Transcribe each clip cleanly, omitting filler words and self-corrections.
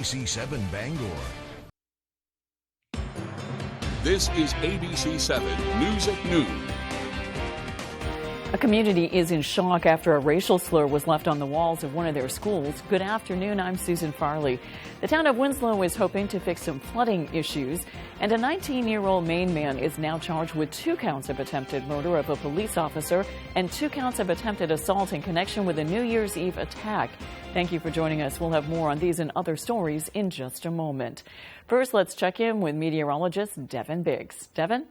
ABC7 Bangor. This is ABC7 News at Noon. A community is in shock after a racial slur was left on the walls of one of their schools. Good afternoon, I'm Susan Farley. The town of Winslow is hoping to fix some flooding issues, and a 19-year-old Maine man is now charged with 2 counts of attempted murder of a police officer and 2 counts of attempted assault in connection with a New Year's Eve attack. Thank you for joining us. We'll have more on these and other stories in just a moment. First, let's check in with meteorologist Devin Biggs. Devin?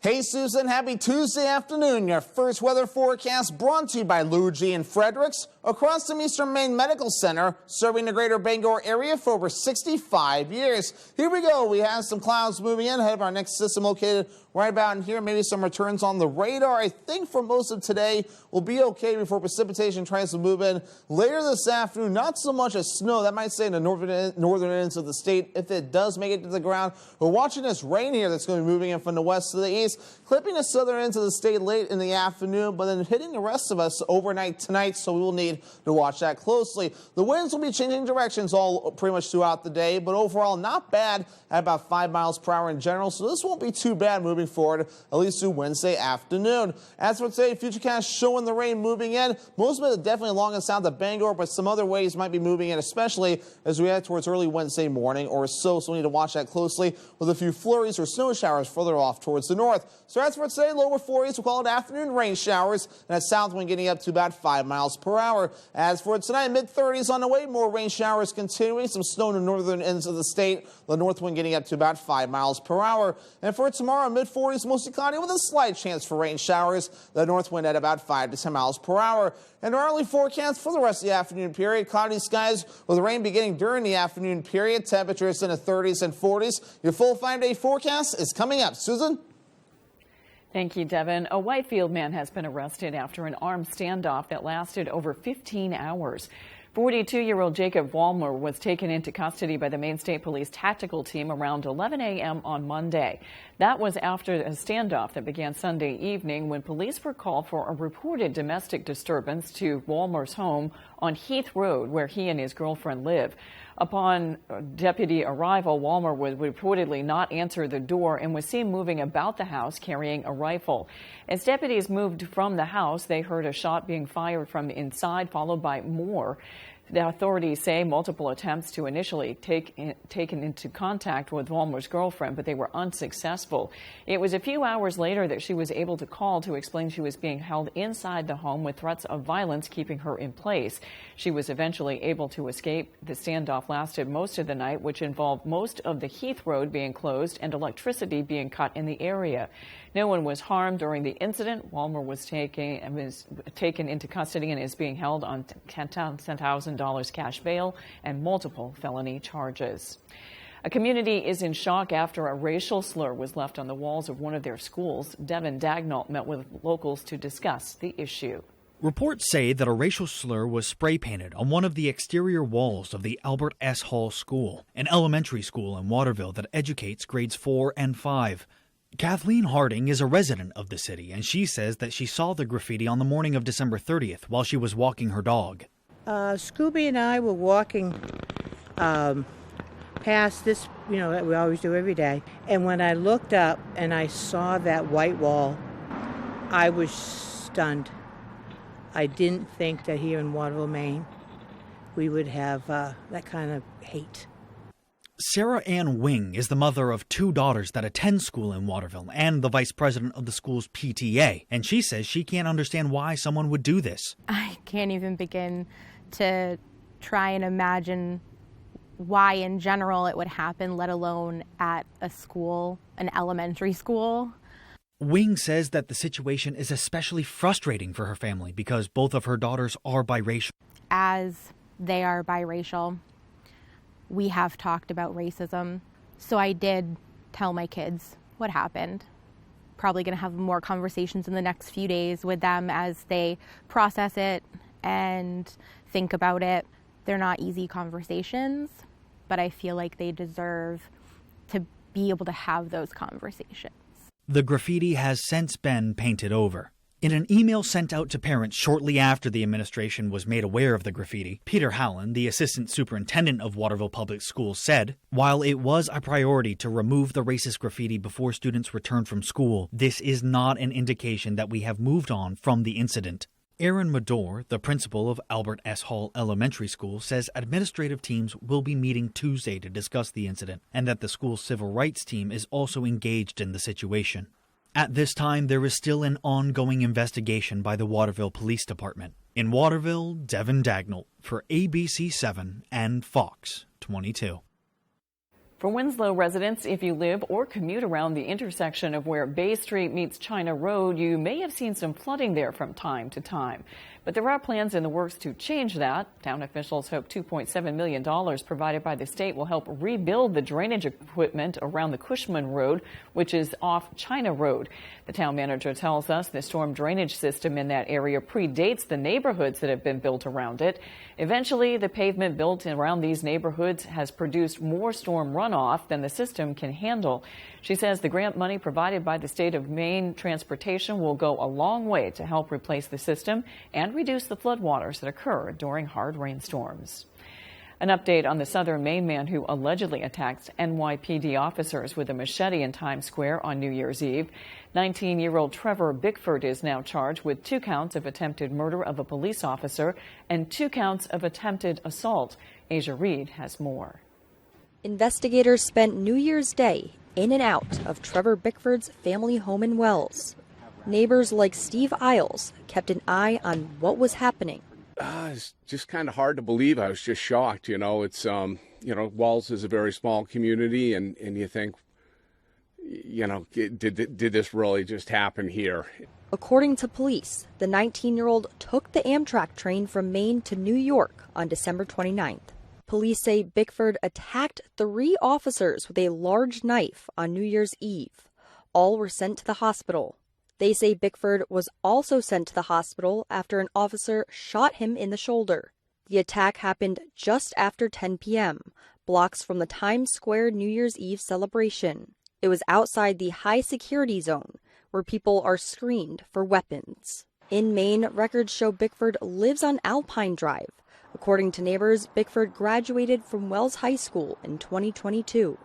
Hey Susan, happy Tuesday afternoon. Your first weather forecast brought to you by Luigi and Fredericks across from Eastern Maine Medical Center, serving the greater Bangor area for over 65 years. Here we go. We have some clouds moving in ahead of our next system located right about in here. Maybe some returns on the radar. I think for most of today will be okay before precipitation tries to move in later this afternoon. Not so much as snow. That might stay in the northern ends of the state if it does make it to the ground. We're watching this rain here that's going to be moving in from the west to the east, clipping the southern ends of the state late in the afternoon, but then hitting the rest of us overnight tonight, so we will need to watch that closely. The winds will be changing directions all pretty much throughout the day, but overall not bad at about 5 miles per hour in general, so this won't be too bad moving forward, at least through Wednesday afternoon. As for today, Futurecast showing the rain moving in. Most of it definitely along and south of Bangor, but some other ways might be moving in, especially as we head towards early Wednesday morning or so we need to watch that closely with a few flurries or snow showers further off towards the north. So as for today, lower 40s, we'll call it afternoon rain showers, and that south wind getting up to about 5 miles per hour. As for tonight, mid-30s on the way, more rain showers continuing, some snow in the northern ends of the state, the north wind getting up to about 5 miles per hour. And for tomorrow, mid-40s, mostly cloudy with a slight chance for rain showers, the north wind at about 5 to 10 miles per hour. And our early forecast for the rest of the afternoon period, cloudy skies with rain beginning during the afternoon period, temperatures in the 30s and 40s. Your full 5-day forecast is coming up. Susan? Thank you, Devin. A Whitefield man has been arrested after an armed standoff that lasted over 15 hours. 42-year-old Jacob Walmer was taken into custody by the Maine State Police tactical team around 11 a.m. on Monday. That was after a standoff that began Sunday evening when police were called for a reported domestic disturbance to Walmer's home on Heath Road, where he and his girlfriend live. Upon deputy arrival, Walmer would reportedly not answer the door and was seen moving about the house carrying a rifle. As deputies moved from the house, they heard a shot being fired from inside, followed by more. The authorities say multiple attempts to initially taken into contact with Walmer's girlfriend, but they were unsuccessful. It was a few hours later that she was able to call to explain she was being held inside the home with threats of violence keeping her in place. She was eventually able to escape. The standoff lasted most of the night, which involved most of the Heath Road being closed and electricity being cut in the area. No one was harmed during the incident. Walmer was taken into custody and is being held on $10,000 cash bail and multiple felony charges. A community is in shock after a racial slur was left on the walls of one of their schools. Devin Dagnall met with locals to discuss the issue. Reports say that a racial slur was spray painted on one of the exterior walls of the Albert S. Hall School, an elementary school in Waterville that educates grades 4 and 5. Kathleen Harding is a resident of the city, and she says that she saw the graffiti on the morning of December 30th while she was walking her dog. Scooby and I were walking past this, that we always do every day. And when I looked up and I saw that white wall, I was stunned. I didn't think that here in Waterville, Maine, we would have that kind of hate. Sarah Ann Wing is the mother of 2 daughters that attend school in Waterville and the vice president of the school's PTA. And she says she can't understand why someone would do this. I can't even begin to try and imagine why in general it would happen, let alone at a school, an elementary school. Wing says that the situation is especially frustrating for her family because both of her daughters are biracial. As they are biracial, we have talked about racism. So I did tell my kids what happened. Probably going to have more conversations in the next few days with them as they process it and think about it. They're not easy conversations, but I feel like they deserve to be able to have those conversations. The graffiti has since been painted over. In an email sent out to parents shortly after the administration was made aware of the graffiti, Peter Hallen, the assistant superintendent of Waterville Public Schools, said, "While it was a priority to remove the racist graffiti before students returned from school, this is not an indication that we have moved on from the incident." Aaron Medore, the principal of Albert S. Hall Elementary School, says administrative teams will be meeting Tuesday to discuss the incident and that the school's civil rights team is also engaged in the situation. At this time, there is still an ongoing investigation by the Waterville Police Department. In Waterville, Devin Dagnall for ABC7 and Fox 22. For Winslow residents, if you live or commute around the intersection of where Bay Street meets China Road, you may have seen some flooding there from time to time. But there are plans in the works to change that. Town officials hope $2.7 million provided by the state will help rebuild the drainage equipment around the Cushman Road, which is off China Road. The town manager tells us the storm drainage system in that area predates the neighborhoods that have been built around it. Eventually, the pavement built around these neighborhoods has produced more storm runoff than the system can handle. She says the grant money provided by the state of Maine Transportation will go a long way to help replace the system and reduce the floodwaters that occur during hard rainstorms. An update on the Southern Maine man who allegedly attacked NYPD officers with a machete in Times Square on New Year's Eve. 19-year-old Trevor Bickford is now charged with 2 counts of attempted murder of a police officer and 2 counts of attempted assault. Asia Reed has more. Investigators spent New Year's Day in and out of Trevor Bickford's family home in Wells. Neighbors like Steve Isles kept an eye on what was happening. It's just kind of hard to believe. I was just shocked. It's, Wells is a very small community, and you think, did this really just happen here? According to police, the 19-year-old took the Amtrak train from Maine to New York on December 29th. Police say Bickford attacked 3 officers with a large knife on New Year's Eve. All were sent to the hospital. They say Bickford was also sent to the hospital after an officer shot him in the shoulder. The attack happened just after 10 p.m., blocks from the Times Square New Year's Eve celebration. It was outside the high security zone, where people are screened for weapons. In Maine, records show Bickford lives on Alpine Drive. According to neighbors, Bickford graduated from Wells High School in 2022.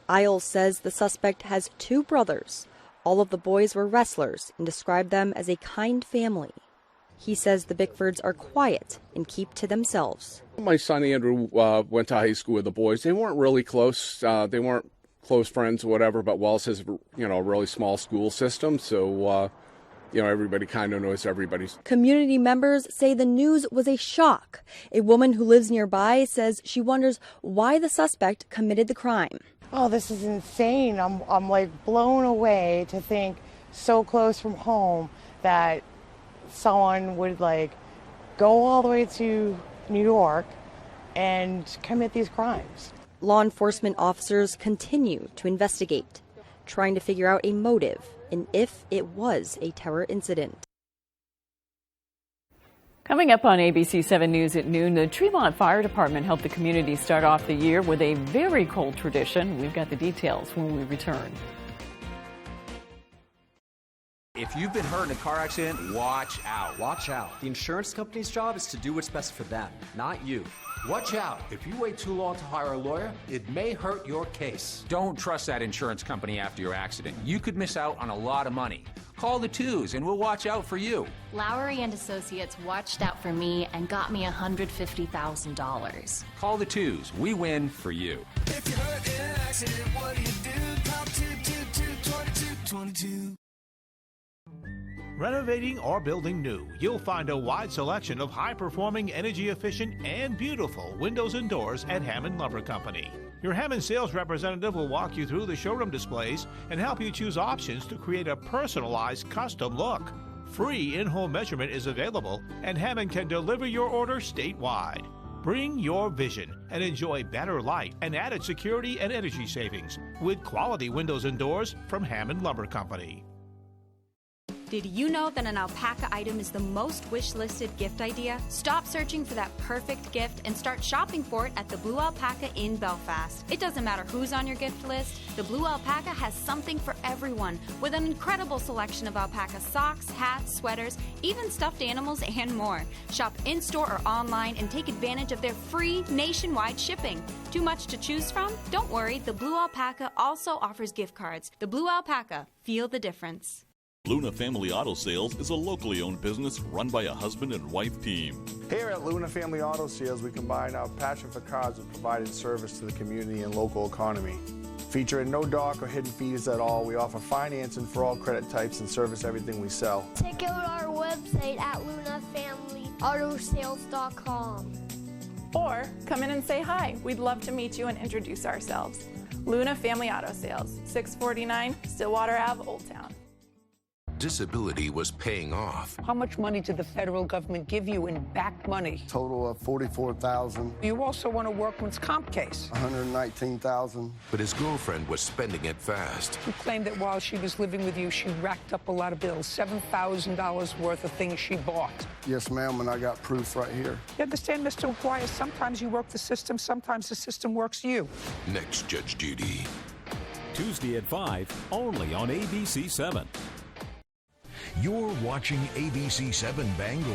Isles says the suspect has 2 brothers. All of the boys were wrestlers and described them as a kind family. He says the Bickfords are quiet and keep to themselves. My son Andrew went to high school with the boys. They weren't really close. They weren't close friends or whatever, but Wells has, a really small school system, so everybody kind of knows everybody's. Community members say the news was a shock. A woman who lives nearby says she wonders why the suspect committed the crime. Oh, this is insane. I'm like blown away to think so close from home that someone would go all the way to New York and commit these crimes. Law enforcement officers continue to investigate, trying to figure out a motive and if it was a terror incident. Coming up on ABC 7 News at noon, the Tremont Fire Department helped the community start off the year with a very cold tradition. We've got the details when we return. If you've been hurt in a car accident, watch out. Watch out. The insurance company's job is to do what's best for them, not you. Watch out. If you wait too long to hire a lawyer, it may hurt your case. Don't trust that insurance company after your accident. You could miss out on a lot of money. Call the twos and we'll watch out for you. Lowry and Associates watched out for me and got me $150,000. Call the twos. We win for you. If you're hurt in an accident, what do? Call 222-2222. Renovating or building new, you'll find a wide selection of high-performing, energy-efficient, and beautiful windows and doors at Hammond Lumber Company. Your Hammond sales representative will walk you through the showroom displays and help you choose options to create a personalized custom look. Free in-home measurement is available, and Hammond can deliver your order statewide. Bring your vision and enjoy better light and added security and energy savings with quality windows and doors from Hammond Lumber Company. Did you know that an alpaca item is the most wish-listed gift idea? Stop searching for that perfect gift and start shopping for it at the Blue Alpaca in Belfast. It doesn't matter who's on your gift list, the Blue Alpaca has something for everyone with an incredible selection of alpaca socks, hats, sweaters, even stuffed animals, and more. Shop in-store or online and take advantage of their free nationwide shipping. Too much to choose from? Don't worry, the Blue Alpaca also offers gift cards. The Blue Alpaca, feel the difference. Luna Family Auto Sales is a locally owned business run by a husband and wife team. Here at Luna Family Auto Sales, we combine our passion for cars with providing service to the community and local economy. Featuring no dock or hidden fees at all, we offer financing for all credit types and service everything we sell. Check out our website at lunafamilyautosales.com. Or come in and say hi. We'd love to meet you and introduce ourselves. Luna Family Auto Sales, 649 Stillwater Ave, Old Town. Disability was paying off. How much money did the federal government give you in back money? Total of $44,000. You also won a workman's comp case. $119,000. But his girlfriend was spending it fast. Who claimed that while she was living with you, she racked up a lot of bills, $7,000 worth of things she bought. Yes, ma'am, and I got proof right here. You understand, Mr. McGuire, sometimes you work the system, sometimes the system works you. Next, Judge Judy. Tuesday at 5, only on ABC 7. You're watching ABC 7 Bangor.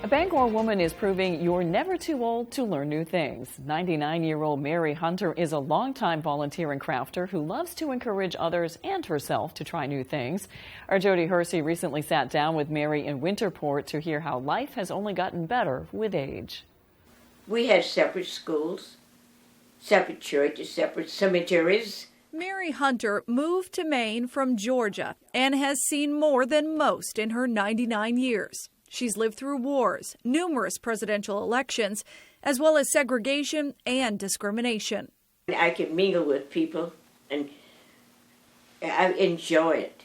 A Bangor woman is proving you're never too old to learn new things. 99-year-old Mary Hunter is a longtime volunteer and crafter who loves to encourage others and herself to try new things. Our Jody Hersey recently sat down with Mary in Winterport to hear how life has only gotten better with age. We had separate schools, separate churches, separate cemeteries. Mary Hunter moved to Maine from Georgia and has seen more than most in her 99 years. She's lived through wars, numerous presidential elections, as well as segregation and discrimination. I can mingle with people, and I enjoy it.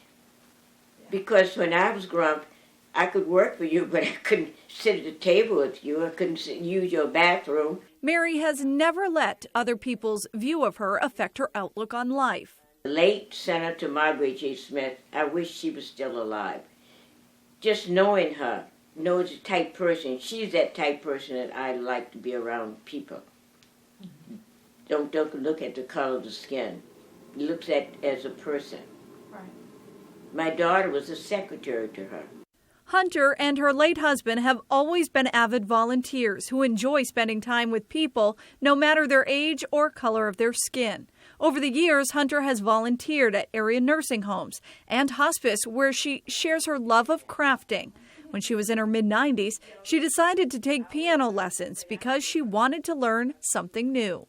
Because when I was growing up, I could work for you, but I couldn't sit at the table with you. I couldn't use your bathroom. Mary has never let other people's view of her affect her outlook on life. The late Senator Margaret J. Smith, I wish she was still alive. Just knowing her, knows the type person. She's that type person that I like to be around people. Don't look at the color of the skin. Looks at as a person. Right. My daughter was a secretary to her. Hunter and her late husband have always been avid volunteers who enjoy spending time with people, no matter their age or color of their skin. Over the years, Hunter has volunteered at area nursing homes and hospice where she shares her love of crafting. When she was in her mid-90s, she decided to take piano lessons because she wanted to learn something new.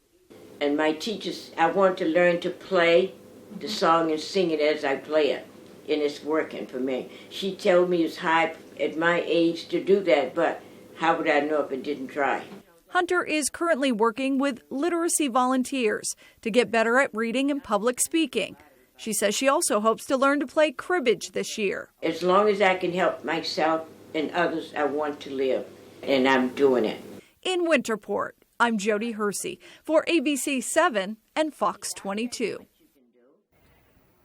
And my teachers, I want to learn to play the song and sing it as I play it. And it's working for me. She told me it's hard at my age to do that, but how would I know if I didn't try? Hunter is currently working with literacy volunteers to get better at reading and public speaking. She says she also hopes to learn to play cribbage this year. As long as I can help myself and others, I want to live, and I'm doing it. In Winterport, I'm Jody Hersey for ABC 7 and Fox 22.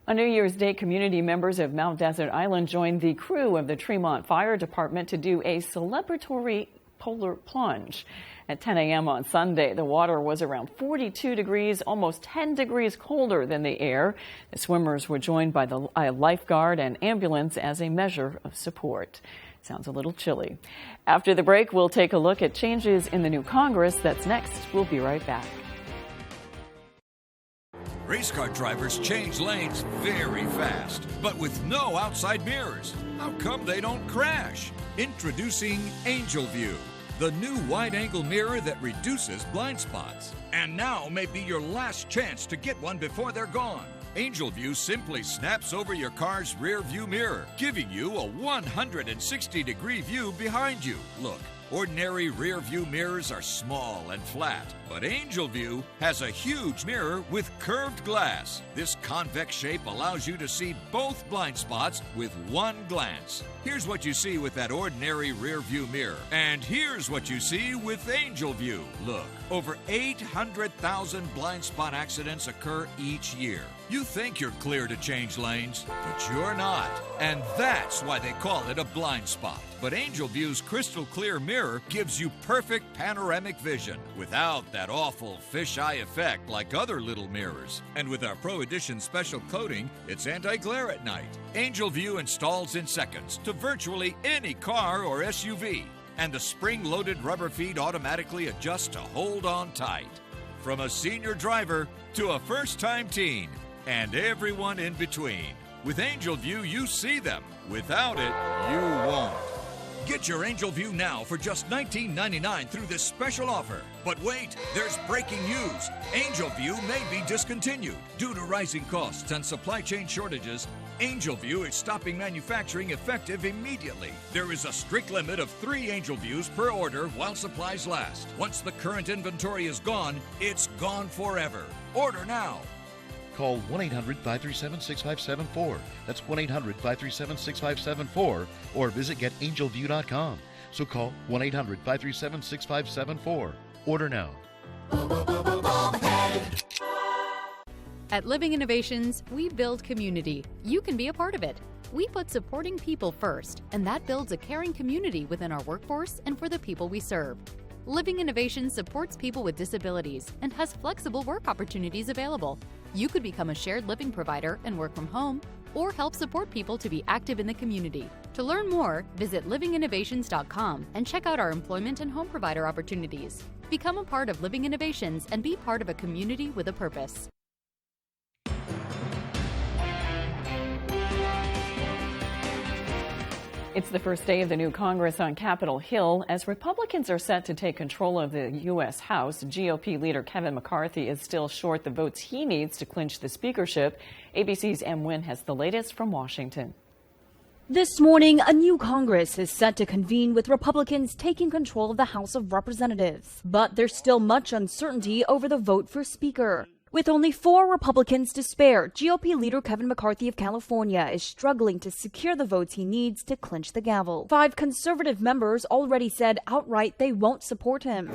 On New Year's Day, community members of Mount Desert Island joined the crew of the Tremont Fire Department to do a celebratory polar plunge. At 10 a.m. on Sunday, the water was around 42 degrees, almost 10 degrees colder than the air. The swimmers were joined by the lifeguard and ambulance as a measure of support. Sounds a little chilly. After the break, we'll take a look at changes in the new Congress. That's next. We'll be right back. Race car drivers change lanes very fast, but with no outside mirrors. How come they don't crash? Introducing Angel View, the new wide-angle mirror that reduces blind spots. And now may be your last chance to get one before they're gone. Angel View simply snaps over your car's rear view mirror, giving you a 160-degree view behind you. Look, Ordinary rear view mirrors are small and flat, but Angel View has a huge mirror with curved glass. This convex shape allows you to see both blind spots with one glance. Here's what you see with that ordinary rear view mirror, and here's what you see with Angel View. Look, over 800,000 blind spot accidents occur each year. You think you're clear to change lanes, but you're not. And that's why they call it a blind spot. But Angel View's crystal clear mirror gives you perfect panoramic vision without that awful fisheye effect like other little mirrors. And with our Pro Edition special coating, it's anti-glare at night. Angel View installs in seconds to virtually any car or SUV. And the spring-loaded rubber feet automatically adjust to hold on tight. From a senior driver to a first-time teen, and everyone in between. With Angel View, you see them. Without it, you won't. Get your Angel View now for just $19.99 through this special offer. But wait, there's breaking news. Angel View may be discontinued. Due to rising costs and supply chain shortages, Angel View is stopping manufacturing effective immediately. There is a strict limit of 3 Angel Views per order while supplies last. Once the current inventory is gone, it's gone forever. Order now. Call 1-800-537-6574. That's 1-800-537-6574. Or visit getangelview.com. So call 1-800-537-6574. Order now. At Living Innovations, we build community. You can be a part of it. We put supporting people first, and that builds a caring community within our workforce and for the people we serve. Living Innovations supports people with disabilities and has flexible work opportunities available. You could become a shared living provider and work from home, or help support people to be active in the community. To learn more, visit livinginnovations.com and check out our employment and home provider opportunities. Become a part of Living Innovations and be part of a community with a purpose. It's the first day of the new Congress on Capitol Hill. As Republicans are set to take control of the U.S. House, GOP leader Kevin McCarthy is still short the votes he needs to clinch the speakership. ABC's M. Nguyen has the latest from Washington. This morning, a new Congress is set to convene with Republicans taking control of the House of Representatives. But there's still much uncertainty over the vote for Speaker. With only 4 Republicans to spare, GOP leader Kevin McCarthy of California is struggling to secure the votes he needs to clinch the gavel. 5 conservative members already said outright they won't support him.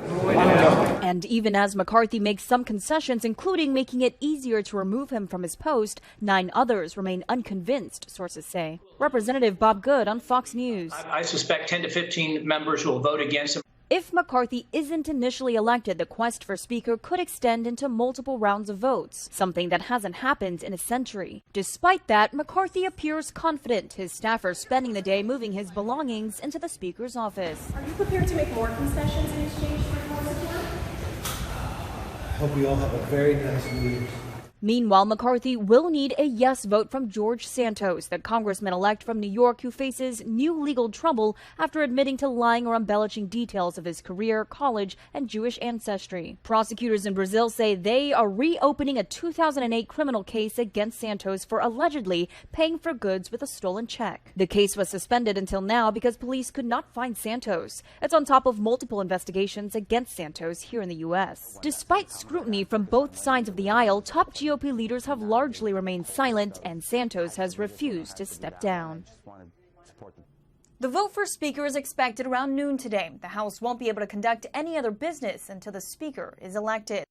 And even as McCarthy makes some concessions, including making it easier to remove him from his post, 9 others remain unconvinced, sources say. Representative Bob Good on Fox News. I suspect 10 to 15 members will vote against him. If McCarthy isn't initially elected, the quest for Speaker could extend into multiple rounds of votes, something that hasn't happened in a century. Despite that, McCarthy appears confident, his staffers spending the day moving his belongings into the Speaker's office. Are you prepared to make more concessions in exchange for more support? I hope we all have a very nice New Year's. Meanwhile, McCarthy will need a yes vote from George Santos, the congressman-elect from New York who faces new legal trouble after admitting to lying or embellishing details of his career, college, and Jewish ancestry. Prosecutors in Brazil say they are reopening a 2008 criminal case against Santos for allegedly paying for goods with a stolen check. The case was suspended until now because police could not find Santos. It's on top of multiple investigations against Santos here in the U.S. Despite scrutiny from both sides of the aisle, top GOP leaders have largely remained silent, and Santos has refused to step down. The vote for Speaker is expected around noon today. The House won't be able to conduct any other business until the Speaker is elected.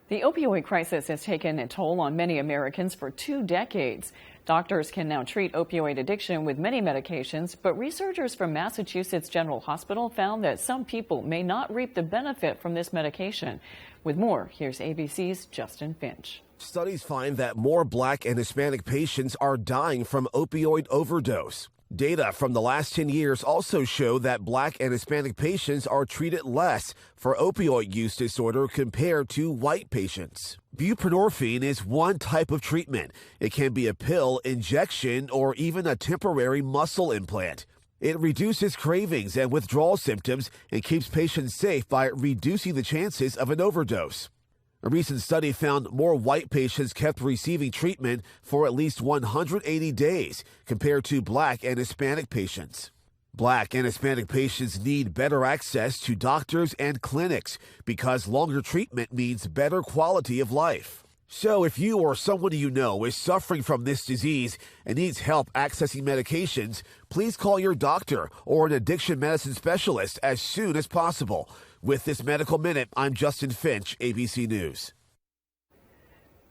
The opioid crisis has taken a toll on many Americans for 2 decades. Doctors can now treat opioid addiction with many medications, but researchers from Massachusetts General Hospital found that some people may not reap the benefit from this medication. With more, here's ABC's Justin Finch. Studies find that more Black and Hispanic patients are dying from opioid overdose. Data from the last 10 years also show that Black and Hispanic patients are treated less for opioid use disorder compared to white patients. Buprenorphine is one type of treatment. It can be a pill, injection, or even a temporary muscle implant. It reduces cravings and withdrawal symptoms and keeps patients safe by reducing the chances of an overdose. A recent study found more white patients kept receiving treatment for at least 180 days compared to Black and Hispanic patients. Black and Hispanic patients need better access to doctors and clinics because longer treatment means better quality of life. So if you or someone you know is suffering from this disease and needs help accessing medications, please call your doctor or an addiction medicine specialist as soon as possible. With this Medical Minute, I'm Justin Finch, ABC News.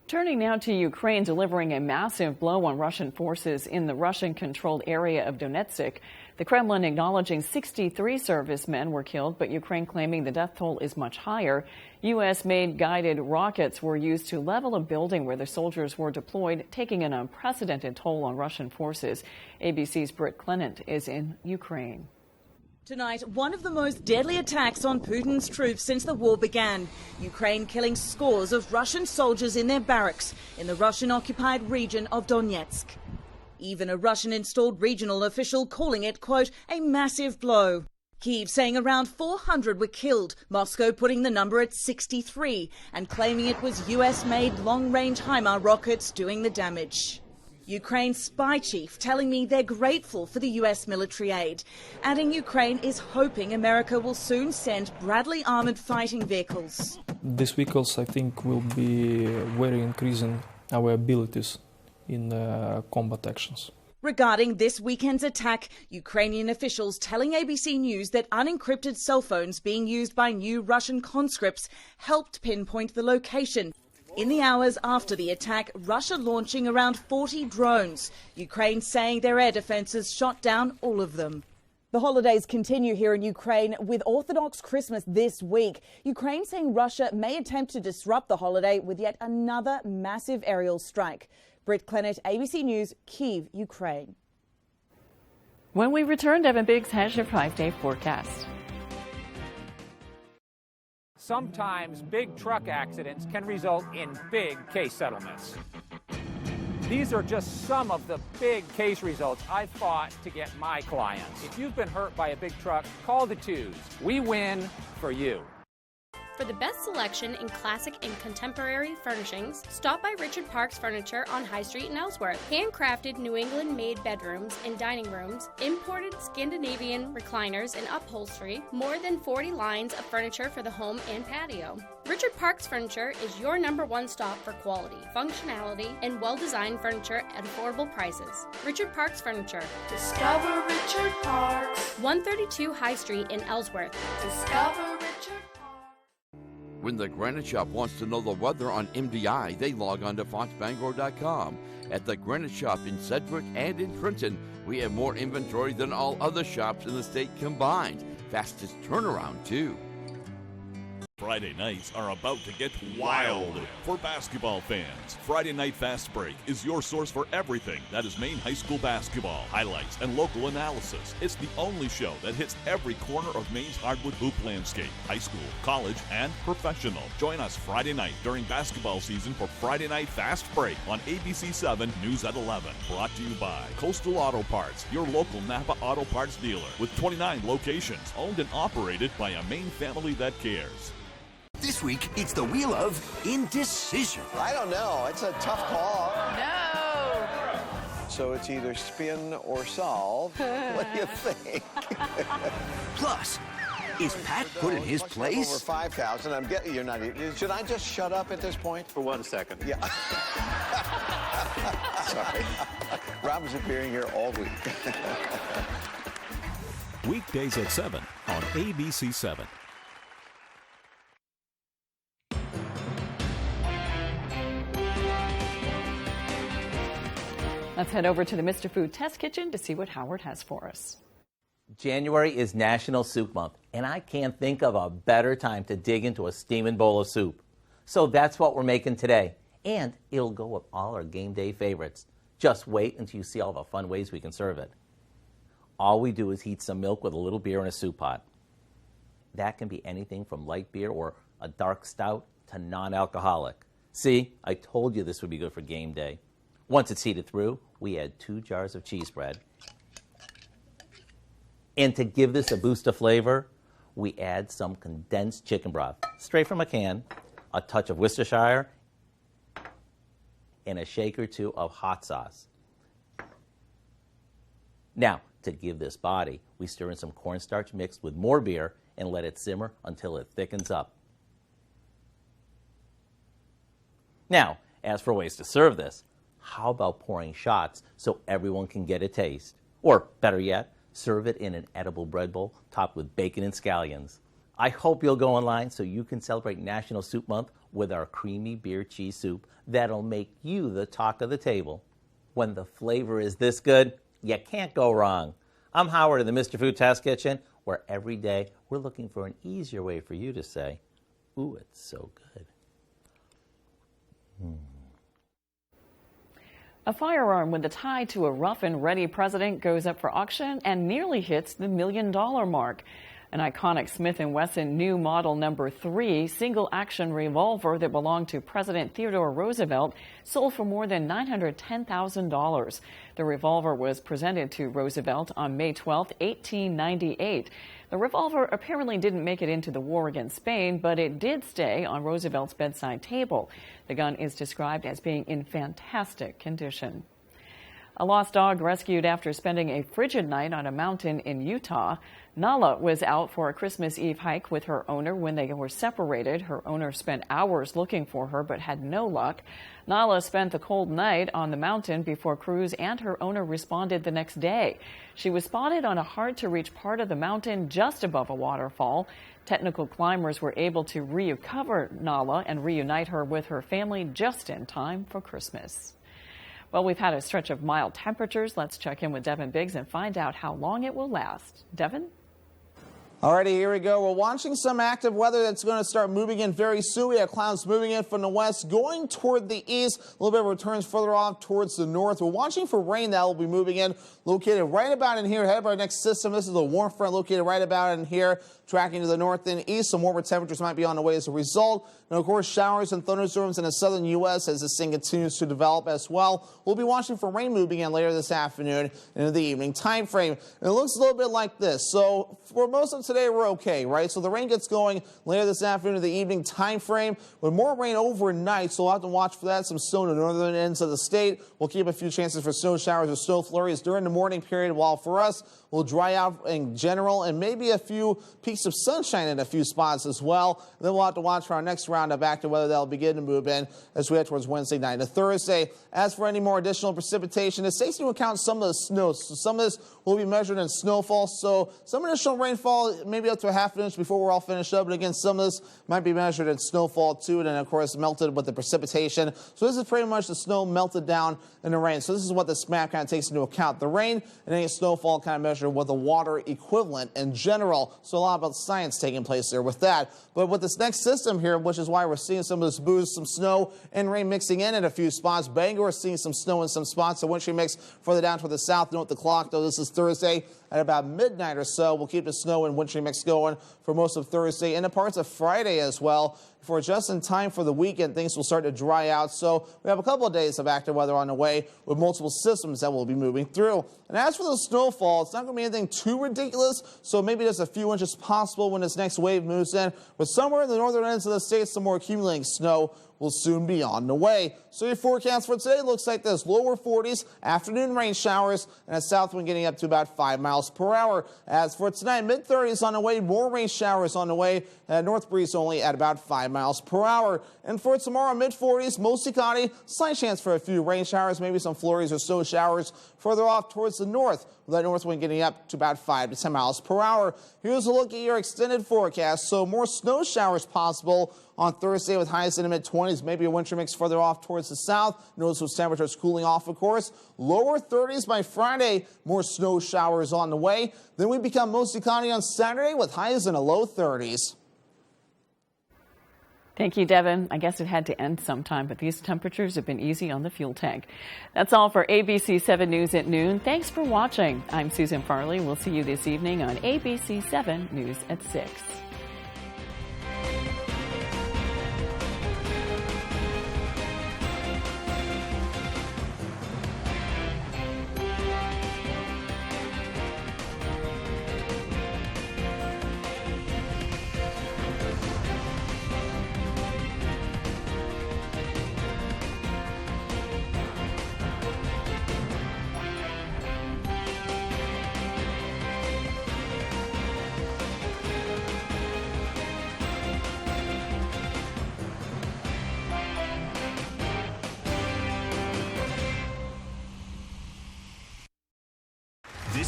Turning now to Ukraine, delivering a massive blow on Russian forces in the Russian-controlled area of Donetsk. The Kremlin acknowledging 63 servicemen were killed, but Ukraine claiming the death toll is much higher. U.S.-made guided rockets were used to level a building where the soldiers were deployed, taking an unprecedented toll on Russian forces. ABC's Britt Clement is in Ukraine. Tonight, one of the most deadly attacks on Putin's troops since the war began. Ukraine killing scores of Russian soldiers in their barracks in the Russian-occupied region of Donetsk. Even a Russian-installed regional official calling it, quote, a massive blow. Kyiv saying around 400 were killed, Moscow putting the number at 63 and claiming it was US-made long-range HIMARS rockets doing the damage. Ukraine's spy chief telling me they're grateful for the US military aid, adding Ukraine is hoping America will soon send Bradley armored fighting vehicles. These vehicles, I think, will be very increasing our abilities in combat actions. Regarding this weekend's attack, Ukrainian officials telling ABC News that unencrypted cell phones being used by new Russian conscripts helped pinpoint the location. In the hours after the attack, Russia launching around 40 drones. Ukraine saying their air defenses shot down all of them. The holidays continue here in Ukraine with Orthodox Christmas this week. Ukraine saying Russia may attempt to disrupt the holiday with yet another massive aerial strike. Britt Clement, ABC News, Kyiv, Ukraine. When we return, Devin Biggs has your 5-day forecast. Sometimes big truck accidents can result in big case settlements. These are just some of the big case results I fought to get my clients. If you've been hurt by a big truck, call the twos. We win for you. For the best selection in classic and contemporary furnishings, stop by Richard Parks Furniture on High Street in Ellsworth. Handcrafted New England-made bedrooms and dining rooms, imported Scandinavian recliners and upholstery, more than 40 lines of furniture for the home and patio. Richard Parks Furniture is your #1 stop for quality, functionality, and well-designed furniture at affordable prices. Richard Parks Furniture. Discover Richard Parks. 132 High Street in Ellsworth. Discover Richard. When the Granite Shop wants to know the weather on MDI, they log on to foxbangor.com. At the Granite Shop in Sedgwick and in Trenton, we have more inventory than all other shops in the state combined. Fastest turnaround, too. Friday nights are about to get wild for basketball fans. Friday Night Fast Break is your source for everything that is Maine high school basketball, highlights, and local analysis. It's the only show that hits every corner of Maine's hardwood hoop landscape, high school, college, and professional. Join us Friday night during basketball season for Friday Night Fast Break on ABC 7 News at 11. Brought to you by Coastal Auto Parts, your local Napa Auto Parts dealer with 29 locations, owned and operated by a Maine family that cares. This week, it's the wheel of indecision. I don't know. It's a tough call. No! So it's either spin or solve. What do you think? Plus, is Pat put in his place? Over 5,000. I'm getting you're not. Should I just shut up at this point? For 1 second. Yeah. Sorry. Rob was appearing here all week. Weekdays at 7 on ABC 7. Let's head over to the Mr. Food Test Kitchen to see what Howard has for us. January is National Soup Month, and I can't think of a better time to dig into a steaming bowl of soup. So that's what we're making today, and it'll go with all our game day favorites. Just wait until you see all the fun ways we can serve it. All we do is heat some milk with a little beer in a soup pot. That can be anything from light beer or a dark stout to non-alcoholic. See, I told you this would be good for game day. Once it's heated through, we add 2 jars of cheese spread. And to give this a boost of flavor, we add some condensed chicken broth, straight from a can, a touch of Worcestershire, and a shake or two of hot sauce. Now, To give this body, we stir in some cornstarch mixed with more beer and let it simmer until it thickens up. Now, as for ways to serve this, how about pouring shots so everyone can get a taste? Or, better yet, serve it in an edible bread bowl topped with bacon and scallions. I hope you'll go online so you can celebrate National Soup Month with our creamy beer cheese soup that'll make you the talk of the table. When the flavor is this good, you can't go wrong. I'm Howard in the Mr. Food Test Kitchen, where every day we're looking for an easier way for you to say, ooh, it's so good. A firearm with a tie to a rough and ready president goes up for auction and nearly hits the $1 million mark. An iconic Smith & Wesson new model number 3 single-action revolver that belonged to President Theodore Roosevelt sold for more than $910,000. The revolver was presented to Roosevelt on May 12, 1898. The revolver apparently didn't make it into the war against Spain, but it did stay on Roosevelt's bedside table. The gun is described as being in fantastic condition. A lost dog rescued after spending a frigid night on a mountain in Utah. Nala was out for a Christmas Eve hike with her owner when they were separated. Her owner spent hours looking for her but had no luck. Nala spent the cold night on the mountain before crews and her owner responded the next day. She was spotted on a hard-to-reach part of the mountain just above a waterfall. Technical climbers were able to recover Nala and reunite her with her family just in time for Christmas. Well, we've had a stretch of mild temperatures. Let's check in with Devin Biggs and find out how long it will last. Devin? Alrighty, here we go. We're watching some active weather that's going to start moving in very soon. We have clouds moving in from the west, going toward the east. A little bit of returns further off towards the north. We're watching for rain that will be moving in, located right about in here, ahead of our next system. This is a warm front located right about in here, tracking to the north and east. Some warmer temperatures might be on the way as a result. And of course, showers and thunderstorms in the southern U.S. as this thing continues to develop as well. We'll be watching for rain moving in later this afternoon into the evening time frame. And it looks a little bit like this. So for most of today, we're okay, right? So the rain gets going later this afternoon to the evening time frame with more rain overnight. So we'll have to watch for that. Some snow in the northern ends of the state. We'll keep a few chances for snow showers or snow flurries during the morning period, while for us, we'll dry out in general and maybe a few peaks of sunshine in a few spots as well. And then we'll have to watch for our next round of active weather that'll begin to move in as we head towards Wednesday night to Thursday. As for any more additional precipitation, it takes into account some of the snow. So some of this will be measured in snowfall. So some additional rainfall, maybe up to a half an inch before we're all finished up. But again, some of this might be measured in snowfall too. And then, of course, melted with the precipitation. So this is pretty much the snow melted down in the rain. So this is what this map kind of takes into account. The rain and any snowfall kind of measured with the water equivalent in general. So a lot about science taking place there with that. But with this next system here, which is why we're seeing some of this boost, some snow and rain mixing in a few spots. Bangor is seeing some snow in some spots. The wintry mix further down toward the south. Note the clock, though. This is Thursday at about midnight or so. We'll keep the snow and wintry mix going for most of Thursday and the parts of Friday as well. For just in time for the weekend, things will start to dry out. So we have a couple of days of active weather on the way with multiple systems that will be moving through. And as for the snowfall, it's not going to be anything too ridiculous. So maybe just a few inches possible when this next wave moves in. But somewhere in the northern ends of the state, some more accumulating snow will soon be on the way. So your forecast for today looks like this: lower 40s, afternoon rain showers, and a south wind getting up to about 5 miles per hour. As for tonight, mid-30s on the way, more rain showers on the way, north breeze only at about 5 miles per hour. And for tomorrow, mid-40s, mostly cloudy, slight chance for a few rain showers, maybe some flurries or snow showers further off towards the north, with that north wind getting up to about 5 to 10 miles per hour. Here's a look at your extended forecast. So more snow showers possible on Thursday with highs in the mid-20s, maybe a winter mix further off towards the south. Notice those temperatures cooling off, of course. Lower 30s by Friday, more snow showers on the way. Then we become mostly cloudy on Saturday with highs in the low 30s. Thank you, Devin. I guess it had to end sometime, but these temperatures have been easy on the fuel tank. That's all for ABC 7 News at noon. Thanks for watching. I'm Susan Farley. We'll see you this evening on ABC 7 News at 6.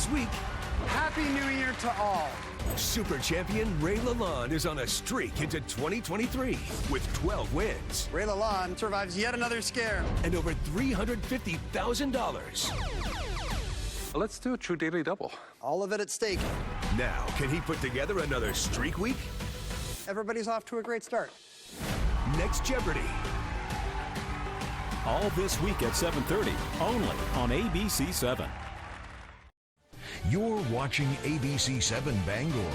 this week. Happy New Year to all. Super champion Ray Lalonde is on a streak into 2023 with 12 wins. Ray Lalonde survives yet another scare. And over $350,000. Let's do a true daily double. All of it at stake. Now, can he put together another streak week? Everybody's off to a great start. Next Jeopardy! All this week at 7:30, only on ABC 7. You're watching ABC 7 Bangor.